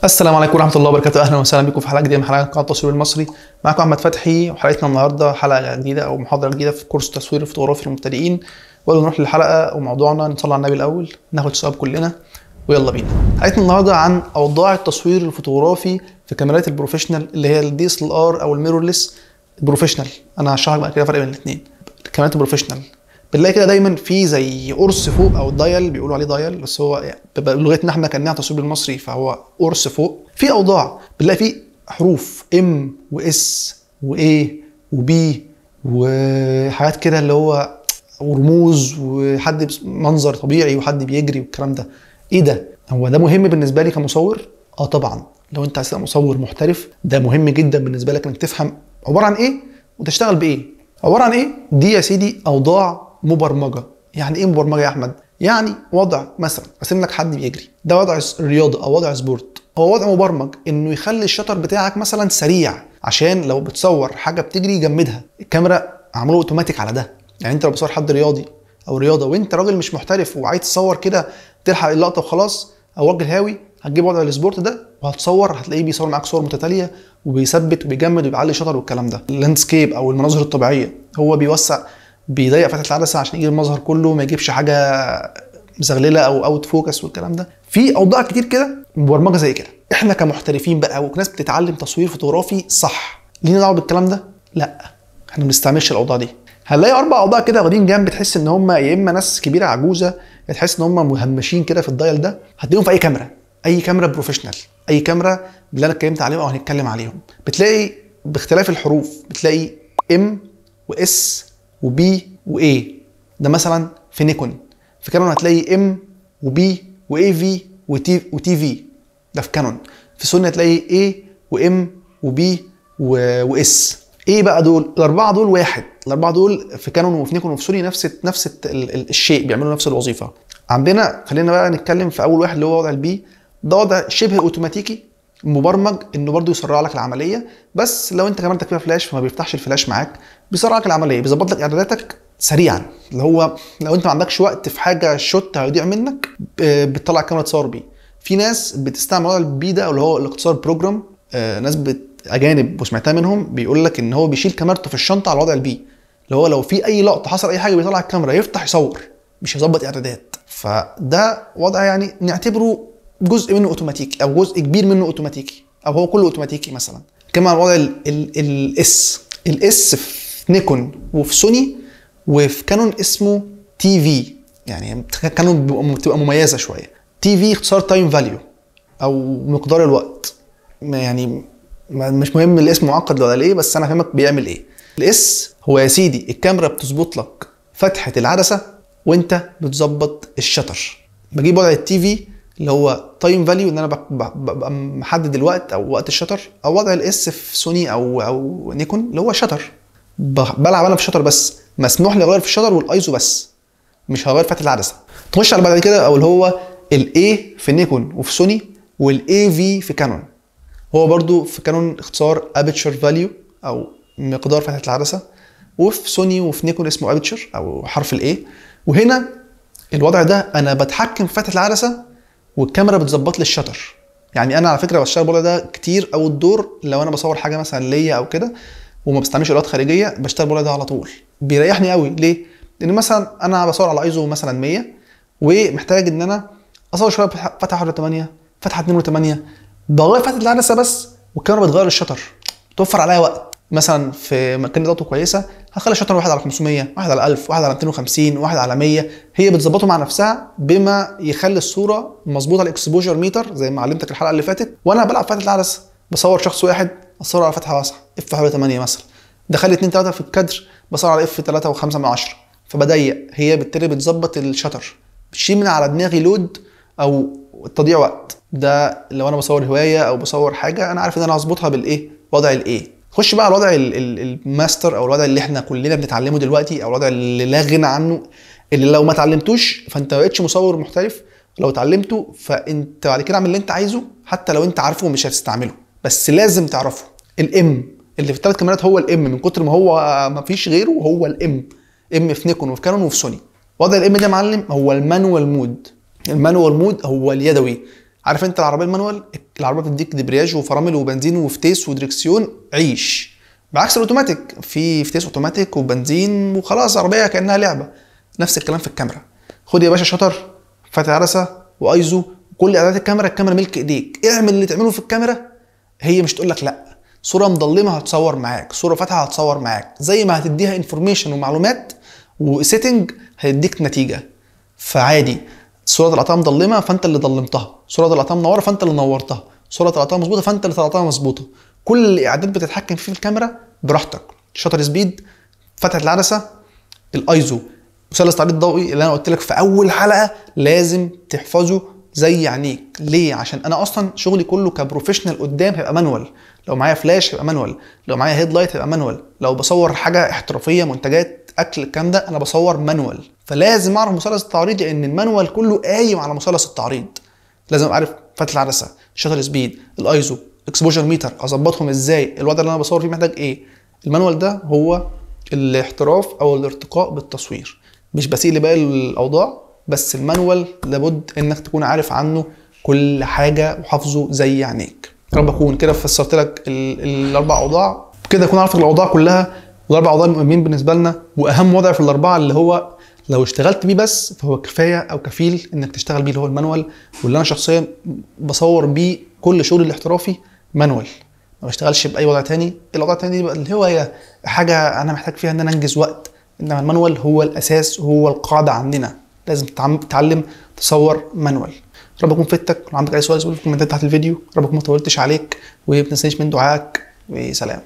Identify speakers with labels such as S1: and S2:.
S1: السلام عليكم ورحمة الله وبركاته. أهلا وسهلا بكم في حلقة جديدة من حلقات قناة التصوير المصري. معكم أحمد فتحي، وحلقتنا النهاردة حلقة جديدة أو محاضرة جديدة في كورس التصوير الفوتوغرافي للمبتدئين. وقبل ما نروح للحلقة وموضوعنا نصلي على النبي الأول، ناخد ثواب كلنا ويلا بينا. حلقتنا النهاردة عن أوضاع التصوير الفوتوغرافي في كاميرات البروفيشنال اللي هي الدي اس ال ار أو الميرورلس البروفيشنال. أنا هشرح لك بقى كده فرق بين الاثنين. الكاميرات البروفيشنال بنلاقي كده دايما في زي قرص فوق او دايل، بيقولوا عليه دايل بس هو بلغتنا احنا كان تصوير بالمصري فهو قرص فوق. في اوضاع بنلاقي فيه حروف ام واس واي وبي وحاجات كده اللي هو ورموز وحد منظر طبيعي وحد بيجري والكلام ده. ايه ده؟ هو ده مهم بالنسبه لي كمصور؟ طبعا. لو انت عايز تبقى مصور محترف ده مهم جدا بالنسبه لك انك تفهم عباره عن ايه وتشتغل بايه. عباره عن ايه؟ دي يا سيدي اوضاع مبرمجه. يعني ايه مبرمجه يا احمد؟ يعني وضع مثلا ارسم لك حد بيجري، ده وضع رياضه او وضع سبورت. هو وضع مبرمج انه يخلي الشطر بتاعك مثلا سريع، عشان لو بتصور حاجه بتجري يجمدها. الكاميرا عملوه اوتوماتيك على ده. يعني انت لو بتصور حد رياضي او رياضه وانت راجل مش محترف وعايز تصور كده تلحق اللقطه وخلاص، او راجل هاوي، هتجيب وضع السبورت ده وهتصور، هتلاقيه بيصور معاك صور متتاليه وبيثبت وبيجمد وبيعلي الشطر والكلام ده. اللاندسكيب او المناظر الطبيعيه هو بيوسع، بيضيق فتحه العدسه عشان يجيب المظهر كله، ما يجيبش حاجه مزغلله او اوت فوكس والكلام ده. في اوضاع كتير كده مبرمجه زي كده. احنا كمحترفين بقى وناس بتتعلم تصوير فوتوغرافي صح، لينا دعوه بالكلام ده؟ لا، احنا ما بنستعملش الاوضاع دي. هنلاقي 4 اوضاع كده واخدين جنب، تحس ان هم يا اما ناس كبيره عجوزه، تحس ان هم مهمشين كده في الدايل ده. هتلاقيهم في اي كاميرا، اي كاميرا بروفيشنال، اي كاميرا اللي انا اتكلمت عليهم او هنتكلم عليهم. بتلاقي باختلاف الحروف، بتلاقي ام واس وبي واي. ده مثلا في نيكون. في كانون هتلاقي ام وبي واي في وتي في، ده في كانون. في سوني هتلاقي اي وام وبي واس. ايه بقى دول؟ الاربعه دول واحد. الاربعه دول في كانون وفي نيكون وفي سوني نفس الشيء، بيعملوا نفس الوظيفه. عندنا خلينا بقى نتكلم في اول واحد اللي هو وضع البي. ده وضع شبه اوتوماتيكي مبرمج انه برضو يسرع لك العمليه، بس لو انت كاميرتك فيها فلاش فما بيفتحش الفلاش معاك، بيسرع لك العمليه، بيظبط لك اعداداتك سريعا. اللي هو لو انت ما عندكش وقت في حاجه الشوت هيضيع منك، بتطلع الكاميرا تصور بيه. في ناس بتستعمل وضع البي ده اللي هو الاختصار بروجرام. ناس اجانب وسمعتها منهم بيقول لك ان هو بيشيل كاميرته في الشنطه على وضع البي، اللي هو لو في اي لقطه حصل اي حاجه بيطلع الكاميرا يفتح يصور، مش يظبط اعدادات. فده وضع يعني نعتبره جزء منه اوتوماتيكي او جزء كبير منه اوتوماتيكي، او هو كله اوتوماتيكي. مثلا كمان وضع الاس في نيكون وفي سوني وفي كانون اسمه تي في. يعني كانون بتبقى مميزه شويه. تي في اختصار تايم فاليو او مقدار الوقت. يعني مش مهم الاسم معقد ولا ليه، بس انا فاهمك بيعمل ايه. الاس هو يا سيدي الكاميرا بتظبط لك فتحه العدسه وانت بتظبط الشطر. بجيب وضع التي في اللي هو تايم فاليو ان انا ببقى محدد الوقت او وقت الشطر، او وضع الاس في سوني او نيكون اللي هو شطر. بلعب انا في الشطر بس، مسموح لي اغير في الشطر والايزو بس، مش هغير فتحه العدسه. تخش على بعد كده او اللي هو الاي في نيكون وفي سوني والاي في في كانون. هو برضو في كانون اختصار ابيتشر فاليو او مقدار فتحه العدسه، وفي سوني وفي نيكون اسمه ابيتشر او حرف الاي. وهنا الوضع ده انا بتحكم في فتحه العدسه والكاميرا بتظبط لي الشطر. يعني انا على فكره بشتغل بالوضع ده كتير، او الدور لو انا بصور حاجه مثلا ليا او كده وما بستعملش اضاءات خارجيه بشتغل بالوضع ده على طول. بيريحني قوي. ليه؟ لان مثلا انا بصور على ايزو مثلا 100 ومحتاج ان انا اصور شويه فتحه 1.8 فتحه 2.8، بغير فتحه العدسه بس والكاميرا بتغير الشطر، توفر عليا وقت. مثلا في مكان اضاءته كويسه هخلي الشطر 1 على 500، 1 على 1000، 1 على 250، 1 على 100. هي بتظبطه مع نفسها بما يخلي الصوره مظبوطه على الاكسبوجر ميتر زي ما علمتك الحلقه اللي فاتت. وانا بلعب فتحه العدسه، بصور شخص واحد اصور على فتحه واسعه اف حوالي 8 مثلا، دخل 2 3 في الكادر بصور على اف 3 و5 من 10، فبضيق. هي بالتالي بتظبط الشطر، بتشيل من على دماغي لود او تضييع وقت. ده لو انا بصور هوايه او بصور حاجه انا عارف ان انا هظبطها بالايه، وضع الايه. خش بقى على الوضع الماستر او الوضع اللي احنا كلنا بنتعلمه دلوقتي، او الوضع اللي لا غنى عنه، اللي لو ما اتعلمتوش فانت ما بقتش مصور محترف. لو اتعلمته فانت بعد كده اعمل اللي انت عايزه، حتى لو انت عارفه ومش هتستعمله بس لازم تعرفه. الام اللي في الثلاث كاميرات هو الام، من كتر ما هو ما فيش غيره هو الام. ام في نيكون وفي كانون وفي سوني. وضع الام ده يا معلم هو المانوال مود. المانوال مود هو اليدوي. عارف انت العربيه المانوال، العربيه بتديك دبرياج وفرامل وبنزين وفتيس ودريكسيون عيش، بعكس الاوتوماتيك في فتيس اوتوماتيك وبنزين وخلاص عربيه كانها لعبه. نفس الكلام في الكاميرا. خد يا باشا شطر، فتح عدسه وايزو، كل اعدادات الكاميرا، الكاميرا ملك ايديك، اعمل اللي تعمله في الكاميرا، هي مش تقول لك لا. صوره مضلمه هتصور معاك، صوره فاتحه هتصور معاك، زي ما هتديها انفورميشن ومعلومات وسيتنج هيديك نتيجه. فعادي صوره طلعتها مضلمه فانت اللي ضلمتها، صوره طلعتها منوره فانت اللي نورتها، صوره طلعتها مظبوطه فانت اللي طلعتها مظبوطه. كل الاعداد بتتحكم فيه في الكاميرا براحتك. شاتر سبيد، فتحه العدسه، الايزو، مثلث تعريض ضوئي اللي انا قلت لك في اول حلقه لازم تحفظه زي عينيك. ليه؟ عشان انا اصلا شغلي كله كبروفيشنال قدام هيبقى مانوال، لو معايا فلاش هيبقى مانوال، لو معايا هيد لايت هيبقى مانوال، لو بصور حاجه احترافيه منتجات اكل الكلام ده انا بصور مانوال. فلازم اعرف مثلث التعريض لان المانوال كله قايم على مثلث التعريض. لازم اعرف فتح العدسه، شاتر سبيد، الايزو، اكسبوجر ميتر، اظبطهم ازاي، الوضع اللي انا بصور فيه محتاج ايه. المانوال ده هو الاحتراف او الارتقاء بالتصوير، مش بسيء لباقي الاوضاع، بس المانوال لابد انك تكون عارف عنه كل حاجه وحافظه زي عينيك. يا رب اكون كده فسرت لك الاربع اوضاع، كده اكون عارف الاوضاع كلها، والاربع اوضاع مهمين بالنسبه لنا، واهم وضع في الاربعه اللي هو لو اشتغلت بيه بس فهو كفايه او كفيل انك تشتغل بيه، اللي هو المانوال، واللي انا شخصيا بصور بيه كل شغلي الاحترافي مانوال، ما بشتغلش باي وضع تاني. الاوضاع التانيه دي بقى اللي هو هي حاجه انا محتاج فيها ان انا انجز وقت، انما المانوال هو الاساس وهو القاعده عندنا، لازم تتعلم تصور مانوال. رب اكون فدتك. لو عندك اي سؤال اسأله في الكومنتات تحت الفيديو. رب اكون ما طولتش عليك، وما تنساش من دعائك، وسلام.